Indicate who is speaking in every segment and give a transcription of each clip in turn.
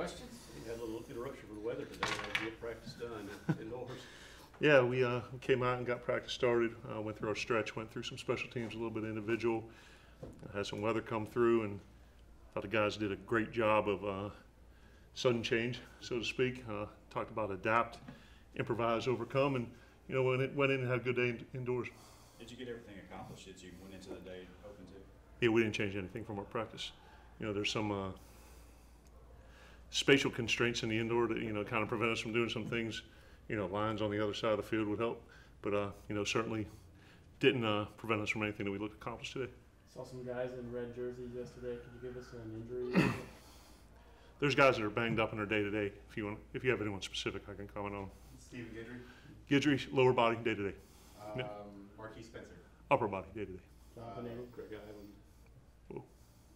Speaker 1: Questions? We had a little interruption for the weather today. Had to get practice done indoors.
Speaker 2: Yeah, we came out and got practice started, went through our stretch, went through some special teams, a little bit individual, had some weather come through, and thought the guys did a great job of sudden change, so to speak. Talked about adapt, improvise, overcome, and went in and had a good day indoors.
Speaker 3: Did you get everything accomplished that you went into the day hoping to?
Speaker 2: Yeah, we didn't change anything from our practice. There's some spatial constraints in the indoor that kind of prevent us from doing some things. Lines on the other side of the field would help, but certainly didn't prevent us from anything that we looked to accomplish today.
Speaker 4: Saw some guys in red jerseys yesterday. Could you give us an injury?
Speaker 2: There's guys that are banged up in their day to day. If you have anyone specific, I can comment on.
Speaker 5: Stephen Guidry.
Speaker 2: Guidry, lower body, day to day.
Speaker 5: Marquis Spencer.
Speaker 2: Upper body, day to day.
Speaker 4: Jonathan Abel.
Speaker 1: Greg Island.
Speaker 2: Whoa.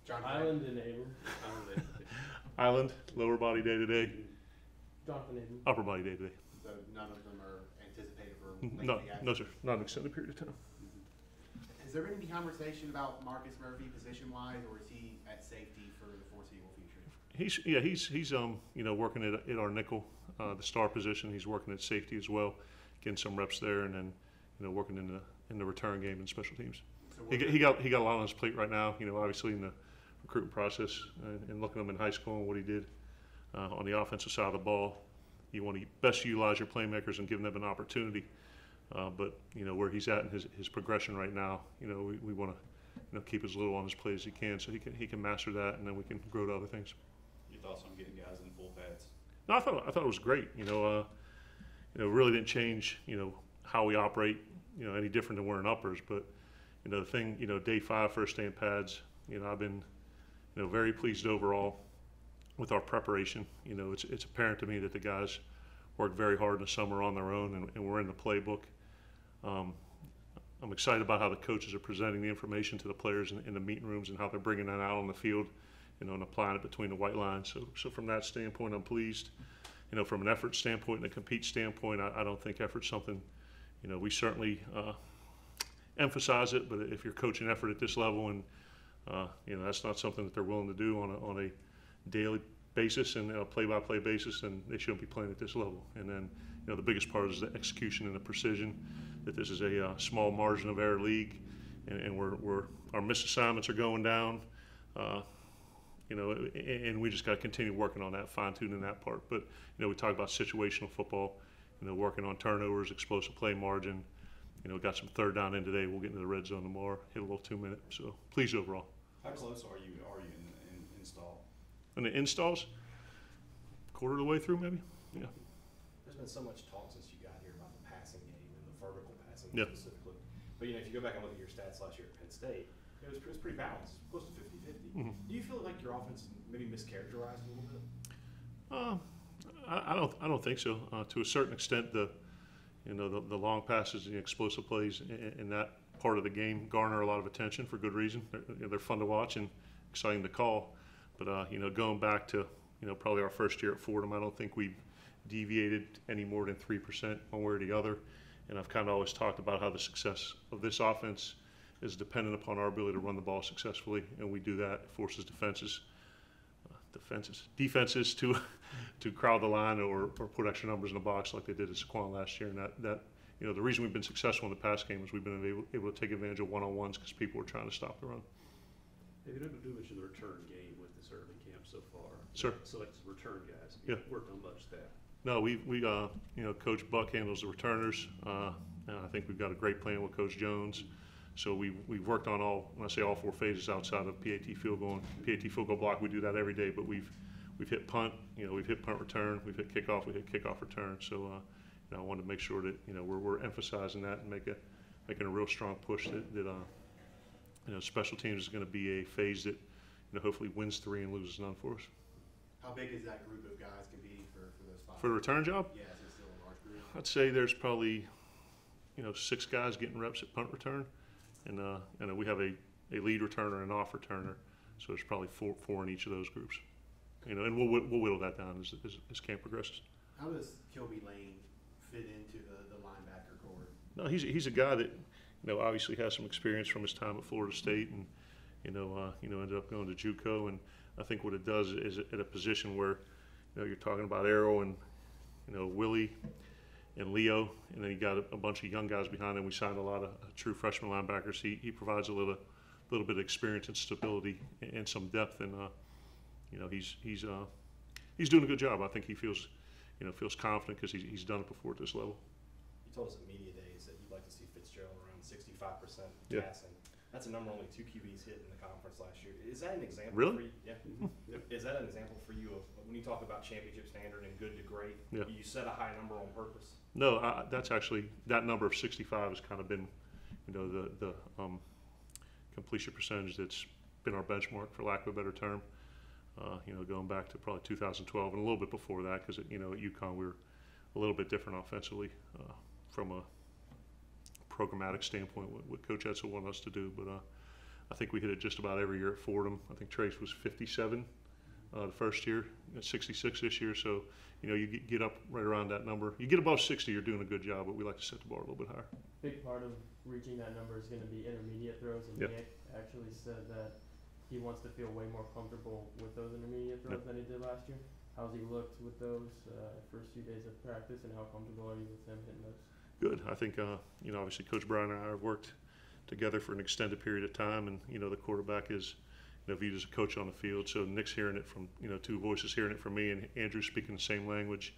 Speaker 5: John
Speaker 4: Island and Abel.
Speaker 2: Island, lower body, day to day.
Speaker 4: Jonathan Abel.
Speaker 2: Upper body, day to day.
Speaker 5: So none of them are anticipated for lengthy
Speaker 2: No,
Speaker 5: absence?
Speaker 2: no, sir. Not an extended period of time.
Speaker 5: Has there been any conversation about Marcus Murphy position-wise, or is he at safety for the foreseeable future?
Speaker 2: He's working at our nickel, the star position. He's working at safety as well, getting some reps there, and then working in the return game and special teams.
Speaker 5: So
Speaker 2: He got a lot on his plate right now. Obviously in the recruiting process and looking at him in high school and what he did on the offensive side of the ball. You want to best utilize your playmakers and give them an opportunity. But where he's at in his progression right now, we want to keep as little on his plate as he can, so he can master that, and then we can grow to other things.
Speaker 3: Your thoughts on getting guys in full pads?
Speaker 2: No, I thought it was great. Really didn't change how we operate any different than wearing uppers. But the thing, day 5, first day in pads. I've been very pleased overall with our preparation. It's apparent to me that the guys worked very hard in the summer on their own, and we're in the playbook. I'm excited about how the coaches are presenting the information to the players in the meeting rooms and how they're bringing that out on the field, and applying it between the white lines. So from that standpoint, I'm pleased. From an effort standpoint and a compete standpoint, I don't think effort's something, we certainly emphasize it, but if you're coaching effort at this level and that's not something that they're willing to do on a daily basis and a play-by-play basis, then they shouldn't be playing at this level. And then, the biggest part is the execution and the precision. That this is a small margin of error league, and our missed assignments are going down. And we just got to continue working on that, fine-tuning that part. But we talk about situational football. Working on turnovers, explosive play margin. Got some third down in today. We'll get into the red zone tomorrow. Hit a little 2-minute. So pleased overall.
Speaker 3: How close are you in install?
Speaker 2: And the installs, quarter of the way through, maybe. Yeah.
Speaker 6: There's been so much talk since you got here about the passing game and the vertical passing
Speaker 2: Yeah.
Speaker 6: specifically. But if you go back and look at your stats last year at Penn State, it was pretty balanced, close to 50-50.
Speaker 2: Mhm.
Speaker 6: Do you feel like your offense maybe mischaracterized a little bit?
Speaker 2: I don't think so. To a certain extent, the long passes and the explosive plays in that part of the game garner a lot of attention for good reason. They're fun to watch and exciting to call. But going back to probably our first year at Fordham, I don't think we've deviated any more than 3% one way or the other. And I've kind of always talked about how the success of this offense is dependent upon our ability to run the ball successfully, and we do that. It forces defenses to crowd the line or put extra numbers in the box like they did at Saquon last year. And that the reason we've been successful in the pass game is we've been able to take advantage of one-on-ones because people were trying to stop the run.
Speaker 1: Have you done too much in the return game with this early camp so far?
Speaker 2: Sure.
Speaker 1: Selected return guys.
Speaker 2: Yeah.
Speaker 1: Worked on much that.
Speaker 2: No, we Coach Buck handles the returners. And I think we've got a great plan with Coach Jones. So we've worked on when I say all 4 phases outside of PAT field goal block, we do that every day. But we've hit punt, we've hit punt return, we've hit kickoff, we hit kickoff return. So I wanted to make sure that we're emphasizing that and making a real strong push that special teams is going to be a phase that hopefully wins 3 and loses none for us.
Speaker 5: How big is that group of guys competing for those 5?
Speaker 2: For the return job?
Speaker 5: Yeah, is it still a large group?
Speaker 2: I'd say there's probably 6 guys getting reps at punt return, and we have a lead returner and an off returner, so there's probably four in each of those groups. And we'll whittle that down as camp progresses.
Speaker 5: How does Kilby Lane fit into the linebacker core?
Speaker 2: No, he's a guy that obviously has some experience from his time at Florida State, and ended up going to JUCO. And I think what it does is at a position where You know, you're talking about Arrow and, you know, Willie and Leo, and then you got a bunch of young guys behind him. We signed a lot of true freshman linebackers. He provides a little bit of experience and stability and some depth, and you know, he's doing a good job. I think he feels confident because he's done it before at this level.
Speaker 6: You told us at media days that you'd like to see Fitzgerald around 65%
Speaker 2: Yeah.
Speaker 6: passing. That's a number only 2 QBs hit in the conference last year. Is that an example
Speaker 2: Really?
Speaker 6: for you? Yeah. Is that an example for you of when you talk about championship standard and good to great,
Speaker 2: Yeah.
Speaker 6: you set a high number on purpose?
Speaker 2: No, that's actually, that number of 65 has kind of been, you know, the completion percentage that's been our benchmark, for lack of a better term. You know, going back to probably 2012 and a little bit before that, because, you know, at UConn we were a little bit different offensively from a programmatic standpoint, what Coach Edsel wanted us to do. But I think we hit it just about every year at Fordham. I think Trace was 57 the first year, 66 this year. So, you know, you get up right around that number. You get above 60, you're doing a good job, but we like to set the bar a little bit higher.
Speaker 4: Big part of reaching that number is going to be intermediate throws, and
Speaker 2: Yep.
Speaker 4: Nick actually said that he wants to feel way more comfortable with those intermediate throws
Speaker 2: Yep.
Speaker 4: than he did last year. How's he looked with those first few days of practice, and how comfortable are you with him hitting those?
Speaker 2: Good. I think, you know, obviously Coach Brown and I have worked together for an extended period of time, and, you know, the quarterback is, you know, viewed as a coach on the field. So Nick's hearing it from, you know, 2 voices hearing it from me, and Andrew's speaking the same language.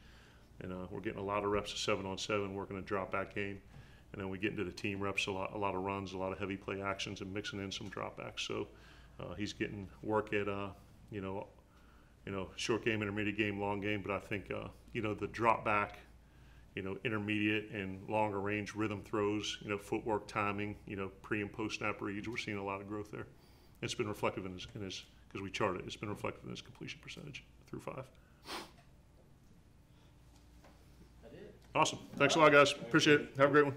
Speaker 2: And we're getting a lot of reps of 7-on-7, working a drop back game. And then we get into the team reps, a lot of runs, a lot of heavy play actions, and mixing in some drop backs. So he's getting work at, you know, short game, intermediate game, long game. But I think, you know, the drop back, you know, intermediate and longer range rhythm throws, you know, footwork, timing, you know, pre and post snap reads, we're seeing a lot of growth there. It's been reflective in his, because we charted it, it's been reflective in his completion percentage through 5.
Speaker 4: That is.
Speaker 2: Awesome. Thanks a lot, guys. Appreciate it. Have a great one.